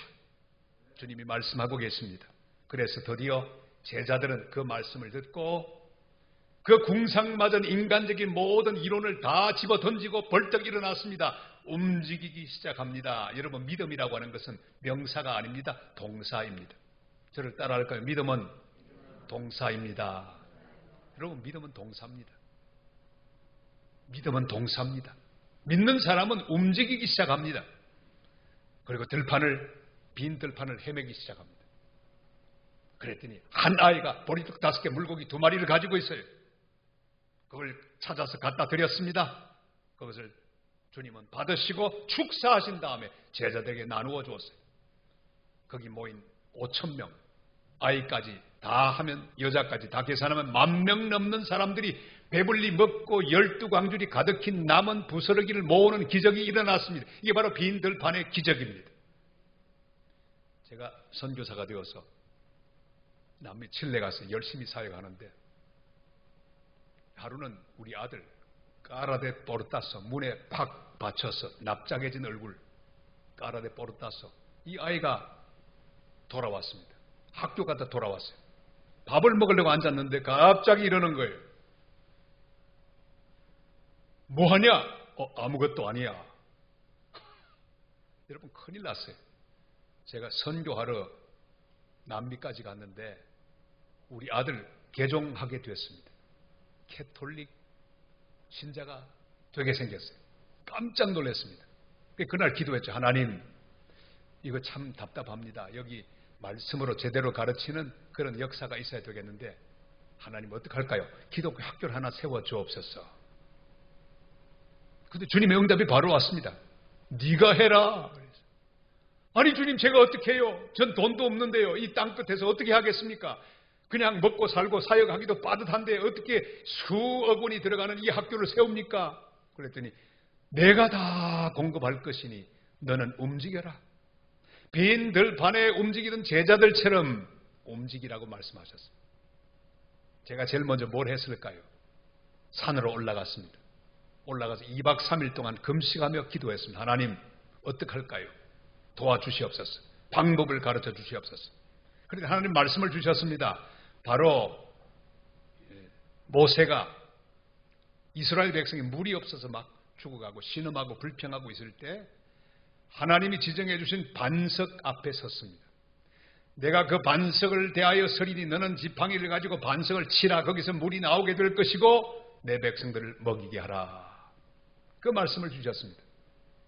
주님이 말씀하고 계십니다. 그래서 드디어 제자들은 그 말씀을 듣고 그 궁상맞은 인간적인 모든 이론을 다 집어던지고 벌떡 일어났습니다. 움직이기 시작합니다. 여러분, 믿음이라고 하는 것은 명사가 아닙니다. 동사입니다. 저를 따라할까요? 믿음은 동사입니다. 여러분, 믿음은 동사입니다. 믿음은 동사입니다. 믿는 사람은 움직이기 시작합니다. 그리고 빈 들판을 헤매기 시작합니다. 그랬더니 한 아이가 보리떡 5개, 물고기 2마리를 가지고 있어요. 그걸 찾아서 갖다 드렸습니다. 그것을 주님은 받으시고 축사하신 다음에 제자들에게 나누어 주었어요. 거기 모인 5,000명, 아이까지 다 하면, 여자까지 다 계산하면 10,000명 넘는 사람들이 배불리 먹고 12광줄이 가득히 남은 부스러기를 모으는 기적이 일어났습니다. 이게 바로 빈 들판의 기적입니다. 제가 선교사가 되어서 남미 칠레 가서 열심히 사역하는데 하루는 우리 아들 까라데 포르타서 문에 팍 받쳐서 납작해진 얼굴 까라데 포르타서 이 아이가 돌아왔습니다. 학교 갔다 돌아왔어요. 밥을 먹으려고 앉았는데 갑자기 이러는 거예요. 뭐하냐? 아무것도 아니야. 여러분, 큰일 났어요. 제가 선교하러 남미까지 갔는데 우리 아들 개종하게 됐습니다. 캐톨릭 신자가 되게 생겼어요. 깜짝 놀랐습니다. 그날 기도했죠. 하나님, 이거 참 답답합니다. 여기 말씀으로 제대로 가르치는 그런 역사가 있어야 되겠는데 하나님 어떡할까요? 기독교 학교를 하나 세워주옵소서. 근데 주님의 응답이 바로 왔습니다. 네가 해라. 아니 주님, 제가 어떻게 해요? 전 돈도 없는데요. 이 땅끝에서 어떻게 하겠습니까? 그냥 먹고 살고 사역하기도 빠듯한데 어떻게 수억 원이 들어가는 이 학교를 세웁니까? 그랬더니 내가 다 공급할 것이니 너는 움직여라. 빈 들판에 움직이던 제자들처럼 움직이라고 말씀하셨습니다. 제가 제일 먼저 뭘 했을까요? 산으로 올라갔습니다. 올라가서 2박 3일 동안 금식하며 기도했습니다. 하나님, 어떡할까요? 도와주시옵소서. 방법을 가르쳐 주시옵소서. 그러니까 하나님 말씀을 주셨습니다. 바로 모세가 이스라엘 백성이 물이 없어서 막 죽어가고 신음하고 불평하고 있을 때 하나님이 지정해 주신 반석 앞에 섰습니다. 내가 그 반석을 대하여 서리니 너는 지팡이를 가지고 반석을 치라. 거기서 물이 나오게 될 것이고 내 백성들을 먹이게 하라. 그 말씀을 주셨습니다.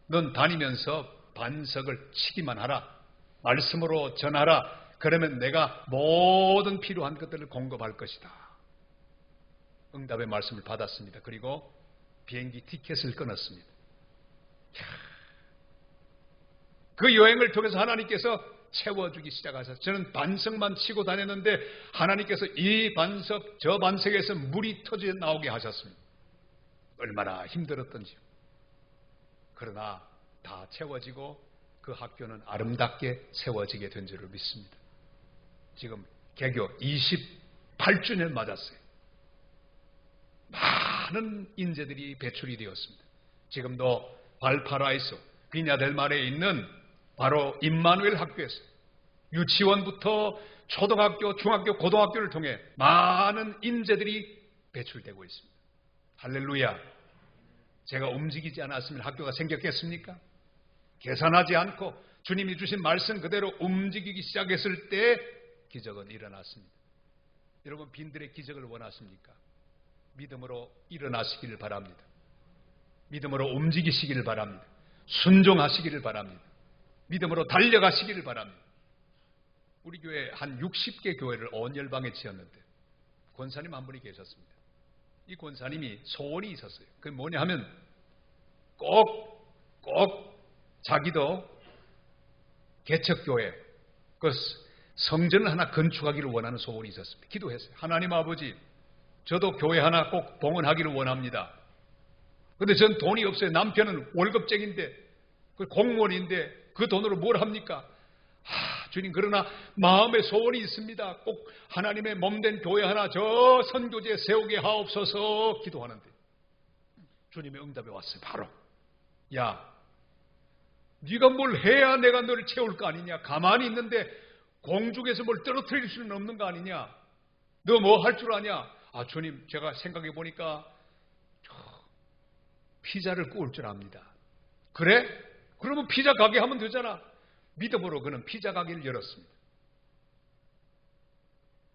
넌 다니면서 반석을 치기만 하라. 말씀으로 전하라. 그러면 내가 모든 필요한 것들을 공급할 것이다. 응답의 말씀을 받았습니다. 그리고 비행기 티켓을 끊었습니다. 그 여행을 통해서 하나님께서 채워주기 시작하셨어요. 저는 반석만 치고 다녔는데 하나님께서 이 반석 저 반석에서 물이 터져 나오게 하셨습니다. 얼마나 힘들었던지요. 그러나 다 채워지고 그 학교는 아름답게 세워지게 된 줄을 믿습니다. 지금 개교 28주년 맞았어요. 많은 인재들이 배출이 되었습니다. 지금도 발파라이소 비냐델마르에 있는 바로 임마누엘 학교에서 유치원부터 초등학교, 중학교, 고등학교를 통해 많은 인재들이 배출되고 있습니다. 할렐루야. 제가 움직이지 않았으면 학교가 생겼겠습니까? 계산하지 않고 주님이 주신 말씀 그대로 움직이기 시작했을 때 기적은 일어났습니다. 여러분, 빈들의 기적을 원하십니까? 믿음으로 일어나시기를 바랍니다. 믿음으로 움직이시기를 바랍니다. 순종하시기를 바랍니다. 믿음으로 달려가시기를 바랍니다. 우리 교회 한 60개 교회를 온 열방에 지었는데 권사님 한 분이 계셨습니다. 이 권사님이 소원이 있었어요. 그게 뭐냐 하면 꼭 자기도 개척교회 그 성전을 하나 건축하기를 원하는 소원이 있었습니다. 기도했어요. 하나님 아버지, 저도 교회 하나 꼭 봉헌하기를 원합니다. 근데 전 돈이 없어요. 남편은 월급쟁인데, 공무원인데 그 돈으로 뭘 합니까? 주님, 그러나 마음의 소원이 있습니다. 꼭 하나님의 몸된 교회 하나 저 선교지에 세우게 하옵소서 기도하는데 주님의 응답이 왔어요. 바로, 야, 네가 뭘 해야 내가 너를 채울 거 아니냐? 가만히 있는데 공중에서 뭘 떨어뜨릴 수는 없는 거 아니냐? 너 뭐 할 줄 아냐? 주님, 제가 생각해 보니까 피자를 구울 줄 압니다. 그래? 그러면 피자 가게 하면 되잖아. 믿음으로 그는 피자 가게를 열었습니다.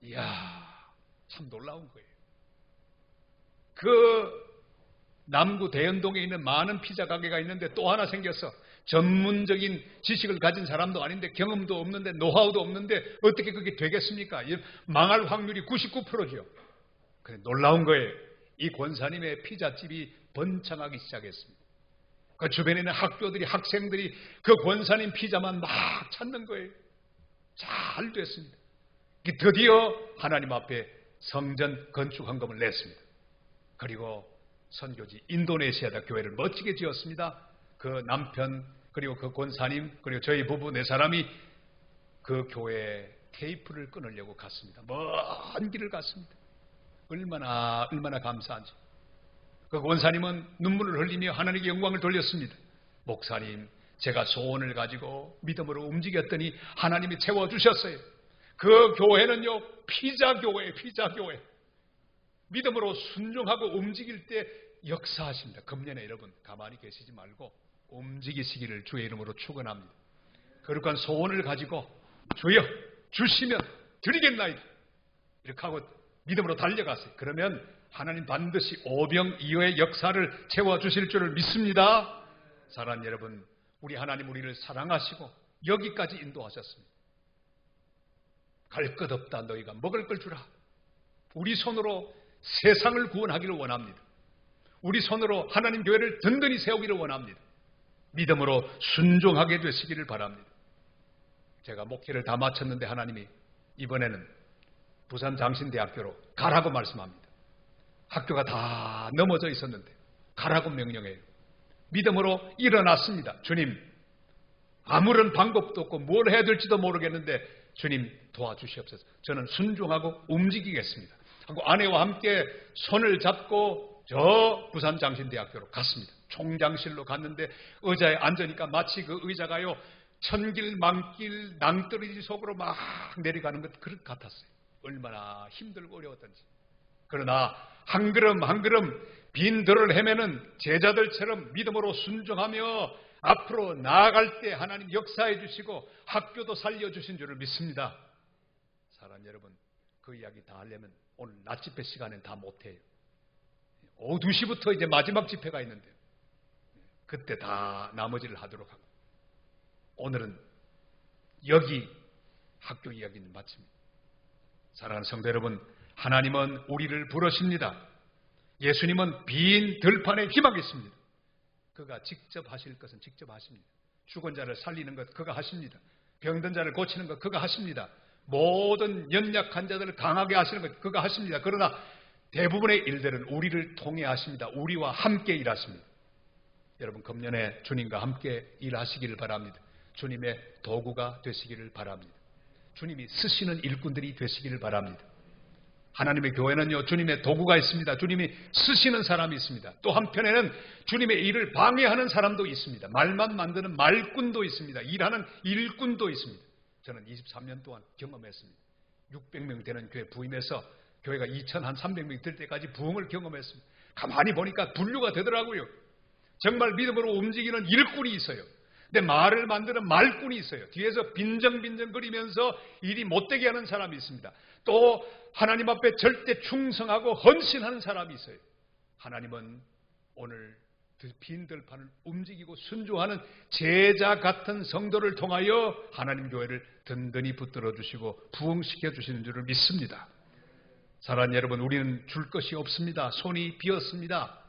이야, 참 놀라운 거예요. 그 남구 대연동에 있는 많은 피자 가게가 있는데 또 하나 생겼어. 전문적인 지식을 가진 사람도 아닌데, 경험도 없는데, 노하우도 없는데 어떻게 그게 되겠습니까? 망할 확률이 99%죠. 그래, 놀라운 거예요. 이 권사님의 피자집이 번창하기 시작했습니다. 그 주변에 있는 학교들이, 학생들이 그 권사님 피자만 막 찾는 거예요. 잘 됐습니다. 드디어 하나님 앞에 성전 건축 헌금을 냈습니다. 그리고 선교지 인도네시아다 교회를 멋지게 지었습니다. 그 남편, 그리고 그 권사님, 그리고 저희 부부 네 사람이 그 교회에 테이프를 끊으려고 갔습니다. 먼 길을 갔습니다. 얼마나 감사한지. 그 권사님은 눈물을 흘리며 하나님께 영광을 돌렸습니다. 목사님, 제가 소원을 가지고 믿음으로 움직였더니 하나님이 채워주셨어요. 그 교회는요, 피자교회예요, 피자교회. 믿음으로 순종하고 움직일 때 역사하십니다. 금년에 여러분 가만히 계시지 말고 움직이시기를 주의 이름으로 축원합니다. 거룩한 소원을 가지고 주여 주시면 드리겠나이다, 이렇게 하고 믿음으로 달려갔어요. 그러면 하나님 반드시 오병이어의 역사를 채워주실 줄을 믿습니다. 사랑하는 여러분, 우리 하나님 우리를 사랑하시고 여기까지 인도하셨습니다. 갈 것 없다 너희가 먹을 걸 주라. 우리 손으로 세상을 구원하기를 원합니다. 우리 손으로 하나님 교회를 든든히 세우기를 원합니다. 믿음으로 순종하게 되시기를 바랍니다. 제가 목회를 다 마쳤는데 하나님이 이번에는 부산 장신대학교로 가라고 말씀합니다. 학교가 다 넘어져 있었는데 가라고 명령해요. 믿음으로 일어났습니다. 주님, 아무런 방법도 없고 뭘 해야 될지도 모르겠는데 주님 도와주시옵소서. 저는 순종하고 움직이겠습니다 하고 아내와 함께 손을 잡고 저 부산 장신대학교로 갔습니다. 총장실로 갔는데 의자에 앉으니까 마치 그 의자가요, 천길 만길 낭떠러지 속으로 막 내려가는 것 같았어요. 얼마나 힘들고 어려웠던지. 그러나 한 걸음 한 걸음 빈 들을 헤매는 제자들처럼 믿음으로 순종하며 앞으로 나아갈 때 하나님 역사해 주시고 학교도 살려주신 줄을 믿습니다. 사랑하는 여러분, 그 이야기 다 하려면 오늘 낮 집회 시간엔 다 못해요. 오후 2시부터 이제 마지막 집회가 있는데요. 그때 다 나머지를 하도록 하고, 오늘은 여기 학교 이야기는 마칩니다. 사랑하는 성도 여러분, 하나님은 우리를 부르십니다. 예수님은 빈 들판에 희망이 있습니다. 그가 직접 하실 것은 직접 하십니다. 죽은 자를 살리는 것 그가 하십니다. 병든 자를 고치는 것 그가 하십니다. 모든 연약한 자들을 강하게 하시는 것 그가 하십니다. 그러나 대부분의 일들은 우리를 통해 하십니다. 우리와 함께 일하십니다. 여러분, 금년에 주님과 함께 일하시기를 바랍니다. 주님의 도구가 되시기를 바랍니다. 주님이 쓰시는 일꾼들이 되시기를 바랍니다. 하나님의 교회는요, 주님의 도구가 있습니다. 주님이 쓰시는 사람이 있습니다. 또 한편에는 주님의 일을 방해하는 사람도 있습니다. 말만 만드는 말꾼도 있습니다. 일하는 일꾼도 있습니다. 저는 23년 동안 경험했습니다. 600명 되는 교회 부임해서 교회가 2,300명 될 때까지 부흥을 경험했습니다. 가만히 보니까 분류가 되더라고요. 정말 믿음으로 움직이는 일꾼이 있어요. 근데 말을 만드는 말꾼이 있어요. 뒤에서 빈정빈정거리면서 일이 못되게 하는 사람이 있습니다. 또 하나님 앞에 절대 충성하고 헌신하는 사람이 있어요. 하나님은 오늘 빈 들판을 움직이고 순종하는 제자 같은 성도를 통하여 하나님 교회를 든든히 붙들어 주시고 부흥시켜 주시는 줄을 믿습니다. 사랑하는 여러분, 우리는 줄 것이 없습니다. 손이 비었습니다.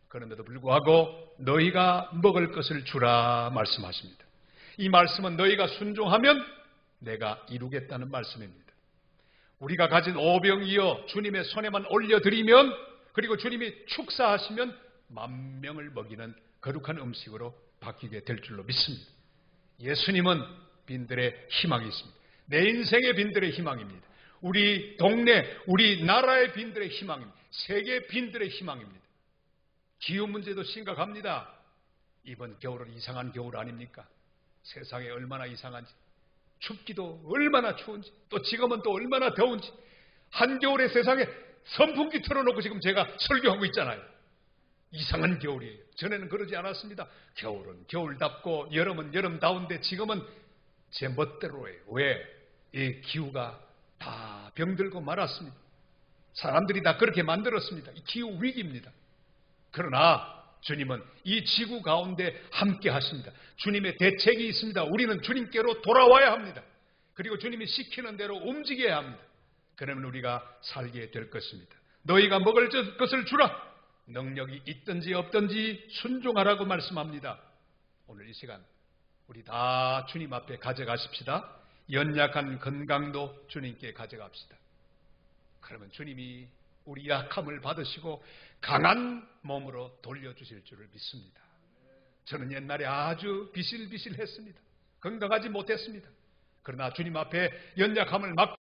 그런데도 불구하고 너희가 먹을 것을 주라 말씀하십니다. 이 말씀은 너희가 순종하면 내가 이루겠다는 말씀입니다. 우리가 가진 오병이어 주님의 손에만 올려드리면, 그리고 주님이 축사하시면 만 명을 먹이는 거룩한 음식으로 바뀌게 될 줄로 믿습니다. 예수님은 빈들의 희망이 있습니다. 내 인생의 빈들의 희망입니다. 우리 동네, 우리 나라의 빈들의 희망입니다. 세계 빈들의 희망입니다. 기후 문제도 심각합니다. 이번 겨울은 이상한 겨울 아닙니까? 세상에 얼마나 이상한지, 춥기도 얼마나 추운지, 또 지금은 또 얼마나 더운지, 한겨울에 세상에 선풍기 틀어놓고 지금 제가 설교하고 있잖아요. 이상한 겨울이에요. 전에는 그러지 않았습니다. 겨울은 겨울답고 여름은 여름다운데 지금은 제 멋대로예요. 왜? 이 기후가 다 병들고 말았습니다. 사람들이 다 그렇게 만들었습니다. 이 기후 위기입니다. 그러나 주님은 이 지구 가운데 함께 하십니다. 주님의 대책이 있습니다. 우리는 주님께로 돌아와야 합니다. 그리고 주님이 시키는 대로 움직여야 합니다. 그러면 우리가 살게 될 것입니다. 너희가 먹을 것을 주라. 능력이 있든지 없든지 순종하라고 말씀합니다. 오늘 이 시간 우리 다 주님 앞에 가져가십시다. 연약한 건강도 주님께 가져갑시다. 그러면 주님이 우리 약함을 받으시고 강한 몸으로 돌려주실 줄을 믿습니다. 저는 옛날에 아주 비실비실했습니다. 건강하지 못했습니다. 그러나 주님 앞에 연약함을 막